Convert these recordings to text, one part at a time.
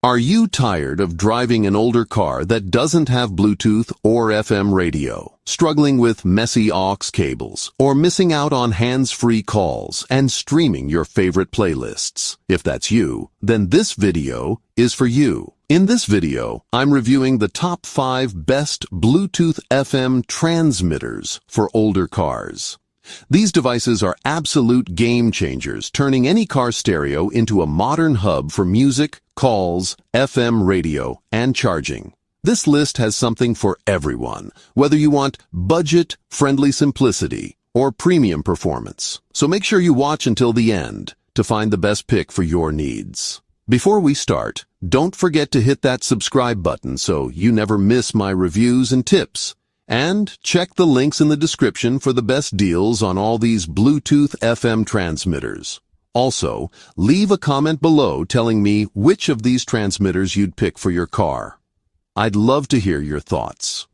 Are you tired of driving an older car that doesn't have Bluetooth or FM radio, struggling with messy aux cables, or missing out on hands-free calls and streaming your favorite playlists? If that's you, then this video is for you. In this video, I'm reviewing the top 5 best Bluetooth FM transmitters for older cars. These devices are absolute game changers, turning any car stereo into a modern hub for music, calls, FM radio, and charging. This list has something for everyone, whether you want budget-friendly simplicity or premium performance. So make sure you watch until the end to find the best pick for your needs. Before we start, don't forget to hit that subscribe button so you never miss my reviews and tips. And check the links in the description for the best deals on all these Bluetooth FM transmitters. Also, leave a comment below telling me which of these transmitters you'd pick for your car. I'd love to hear your thoughts.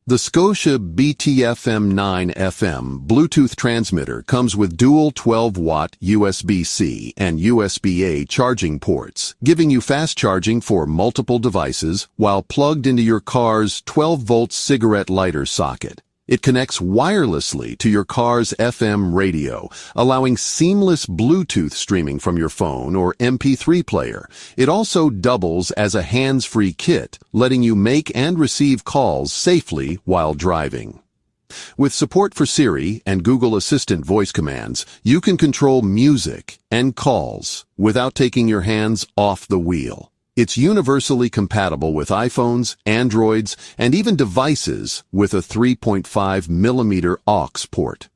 The Scosche BTFM9 FM Bluetooth transmitter comes with dual 12-watt USB-C and USB-A charging ports, giving you fast charging for multiple devices while plugged into your car's 12-volt cigarette lighter socket. It connects wirelessly to your car's FM radio, allowing seamless Bluetooth streaming from your phone or MP3 player. It also doubles as a hands-free kit, letting you make and receive calls safely while driving. With support for Siri and Google Assistant voice commands, you can control music and calls without taking your hands off the wheel. It's universally compatible with iPhones, Androids, and even devices with a 3.5mm aux port.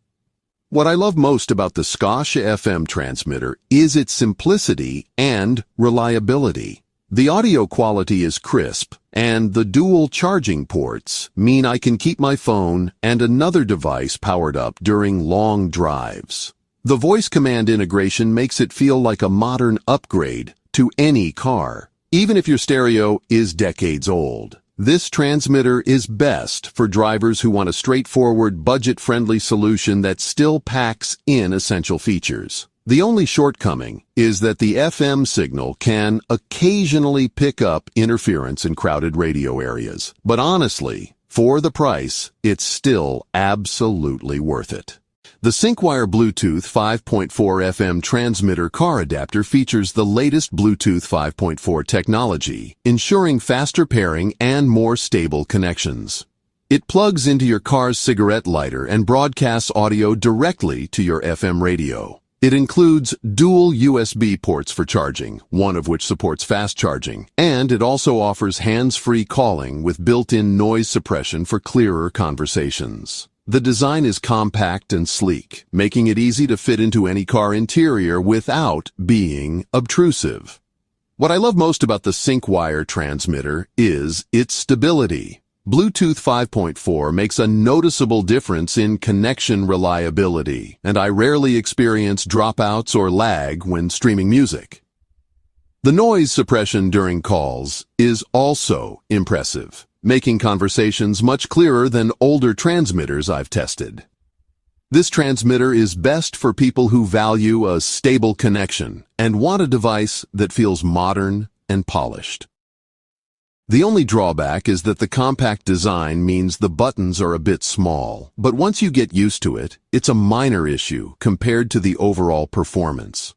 What I love most about the Scosche FM transmitter is its simplicity and reliability. The audio quality is crisp, and the dual charging ports mean I can keep my phone and another device powered up during long drives. The voice command integration makes it feel like a modern upgrade to any car. Even if your stereo is decades old, this transmitter is best for drivers who want a straightforward, budget-friendly solution that still packs in essential features. The only shortcoming is that the FM signal can occasionally pick up interference in crowded radio areas. But honestly, for the price, it's still absolutely worth it. The Syncwire Bluetooth 5.4 FM transmitter car adapter features the latest Bluetooth 5.4 technology, ensuring faster pairing and more stable connections. It plugs into your car's cigarette lighter and broadcasts audio directly to your FM radio. It includes dual USB ports for charging, one of which supports fast charging, and it also offers hands-free calling with built-in noise suppression for clearer conversations. The design is compact and sleek, making it easy to fit into any car interior without being obtrusive. What I love most about the Syncwire transmitter is its stability. Bluetooth 5.4 makes a noticeable difference in connection reliability, and I rarely experience dropouts or lag when streaming music. The noise suppression during calls is also impressive, making conversations much clearer than older transmitters I've tested. This transmitter is best for people who value a stable connection and want a device that feels modern and polished. The only drawback is that the compact design means the buttons are a bit small, but once you get used to it, it's a minor issue compared to the overall performance.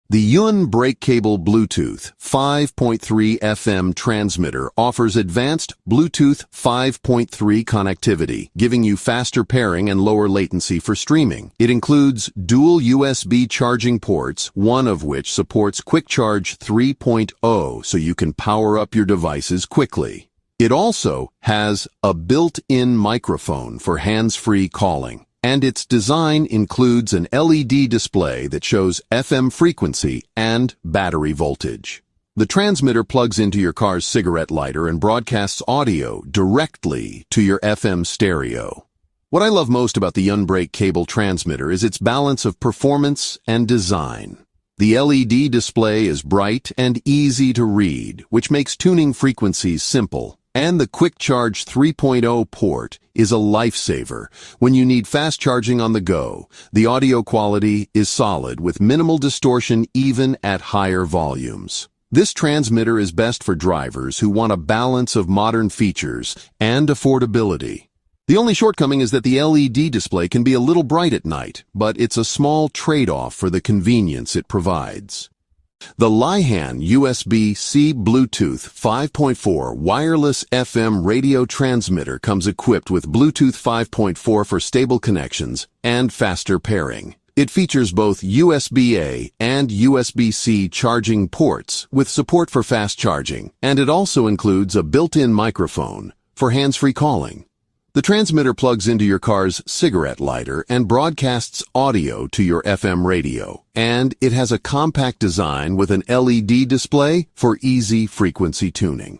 The UNBREAKcable Bluetooth 5.3 FM transmitter offers advanced Bluetooth 5.3 connectivity, giving you faster pairing and lower latency for streaming. It includes dual USB charging ports, one of which supports Quick Charge 3.0, so you can power up your devices quickly. It also has a built-in microphone for hands-free calling. And its design includes an LED display that shows FM frequency and battery voltage. The transmitter plugs into your car's cigarette lighter and broadcasts audio directly to your FM stereo. What I love most about the UNBREAKcable transmitter is its balance of performance and design. The LED display is bright and easy to read, which makes tuning frequencies simple. And the Quick Charge 3.0 port is a lifesaver when you need fast charging on the go. The audio quality is solid with minimal distortion even at higher volumes. This transmitter is best for drivers who want a balance of modern features and affordability. The only shortcoming is that the LED display can be a little bright at night, but it's a small trade-off for the convenience it provides. The LIHAN USB-C Bluetooth 5.4 wireless FM radio transmitter comes equipped with Bluetooth 5.4 for stable connections and faster pairing. It features both USB-A and USB-C charging ports with support for fast charging, and it also includes a built-in microphone for hands-free calling. The transmitter plugs into your car's cigarette lighter and broadcasts audio to your FM radio, and it has a compact design with an LED display for easy frequency tuning.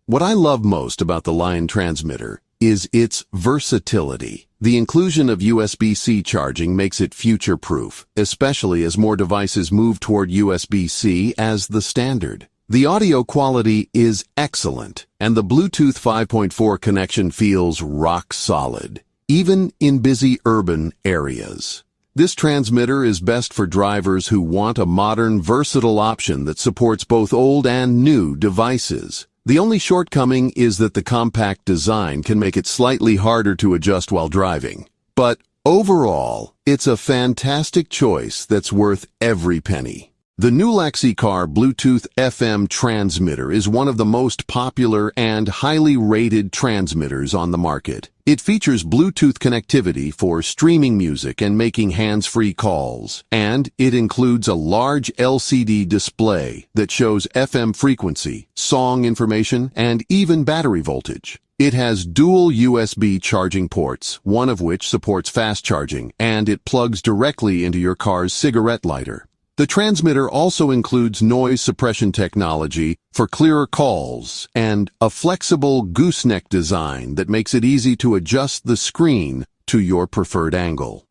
What I love most about the LIHAN transmitter is its versatility. The inclusion of USB-C charging makes it future-proof, especially as more devices move toward USB-C as the standard. The audio quality is excellent, and the Bluetooth 5.4 connection feels rock solid, even in busy urban areas. This transmitter is best for drivers who want a modern, versatile option that supports both old and new devices. The only shortcoming is that the compact design can make it slightly harder to adjust while driving. But overall, it's a fantastic choice that's worth every penny. The Nulaxy car Bluetooth FM transmitter is one of the most popular and highly rated transmitters on the market. It features Bluetooth connectivity for streaming music and making hands-free calls, and it includes a large LCD display that shows FM frequency, song information, and even battery voltage. It has dual USB charging ports, one of which supports fast charging, and it plugs directly into your car's cigarette lighter. The transmitter also includes noise suppression technology for clearer calls and a flexible gooseneck design that makes it easy to adjust the screen to your preferred angle.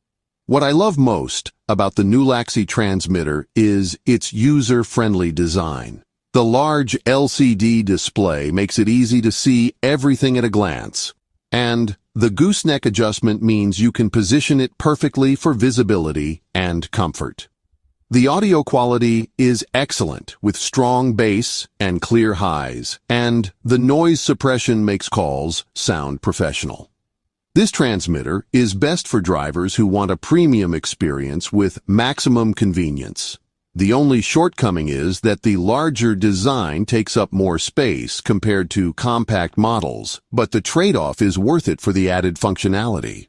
What I love most about the Nulaxy transmitter is its user-friendly design. The large LCD display makes it easy to see everything at a glance, and the gooseneck adjustment means you can position it perfectly for visibility and comfort. The audio quality is excellent, with strong bass and clear highs, and the noise suppression makes calls sound professional. This transmitter is best for drivers who want a premium experience with maximum convenience. The only shortcoming is that the larger design takes up more space compared to compact models, but the trade-off is worth it for the added functionality.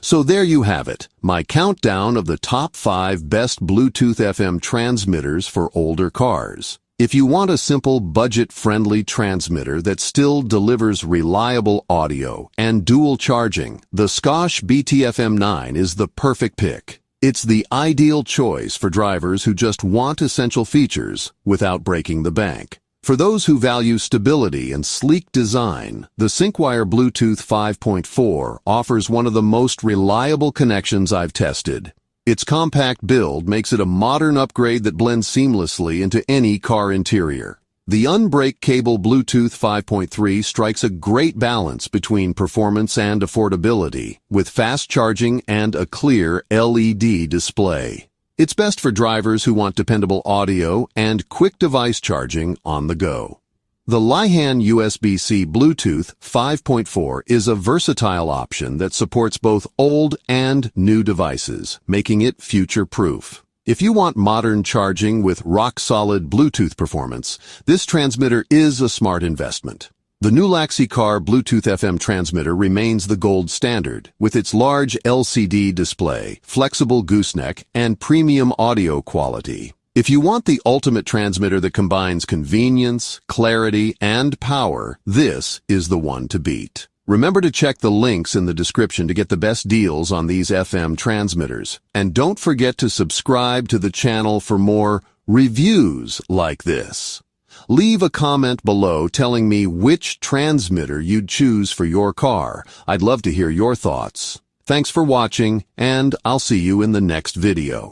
So there you have it, my countdown of the top 5 best Bluetooth FM transmitters for older cars. If you want a simple, budget-friendly transmitter that still delivers reliable audio and dual charging, the Scosche BTFM9 is the perfect pick. It's the ideal choice for drivers who just want essential features without breaking the bank. For those who value stability and sleek design, the Syncwire Bluetooth 5.4 offers one of the most reliable connections I've tested. Its compact build makes it a modern upgrade that blends seamlessly into any car interior. The UNBREAKcable Bluetooth 5.3 strikes a great balance between performance and affordability, with fast charging and a clear LED display. It's best for drivers who want dependable audio and quick device charging on the go. The LIHAN USB-C Bluetooth 5.4 is a versatile option that supports both old and new devices, making it future-proof. If you want modern charging with rock-solid Bluetooth performance, this transmitter is a smart investment. The Nulaxy car Bluetooth FM transmitter remains the gold standard, with its large LCD display, flexible gooseneck, and premium audio quality. If you want the ultimate transmitter that combines convenience, clarity, and power, this is the one to beat. Remember to check the links in the description to get the best deals on these FM transmitters. And don't forget to subscribe to the channel for more reviews like this. Leave a comment below telling me which transmitter you'd choose for your car. I'd love to hear your thoughts. Thanks for watching, and I'll see you in the next video.